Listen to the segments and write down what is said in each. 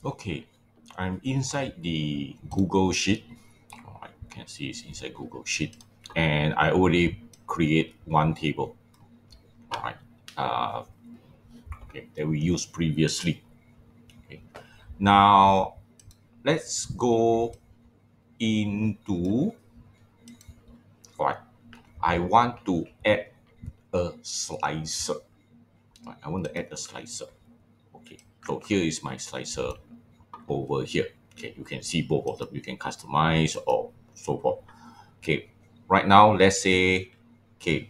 Okay, I'm inside the Google Sheet. I can see it's inside Google Sheet, and I already create one table. All right, uh, okay, that we used previously. Okay, now let's go into what I want to add a slicer. Right, I want to add a slicer. Okay, so here is my slicer over here. Okay, you can see both of them. You can customize or so forth. Okay, right now let's say, okay,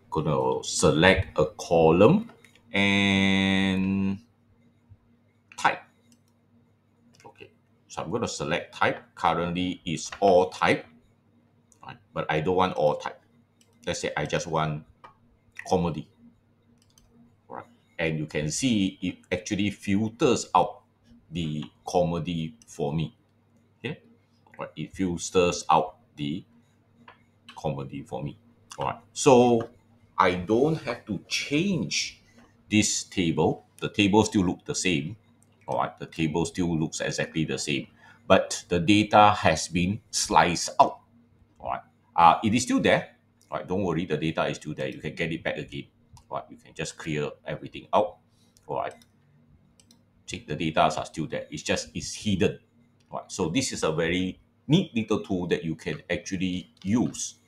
gonna select a column and type. Okay, so I'm gonna select type. Currently is all type, right? But I don't want all type. Let's say I just want comedy, right? And you can see it actually filters out the comedy for me. Okay, right? It filters out the comedy for me. All right. So I don't have to change this table. The table still look the same. All right. The table still looks exactly the same, but the data has been sliced out. All right. It is still there. All right. Don't worry. The data is still there. You can get it back again. All right. You can just clear everything out. All right. See, the data are still there. It's hidden. All right. So this is a very neat little tool that you can actually use.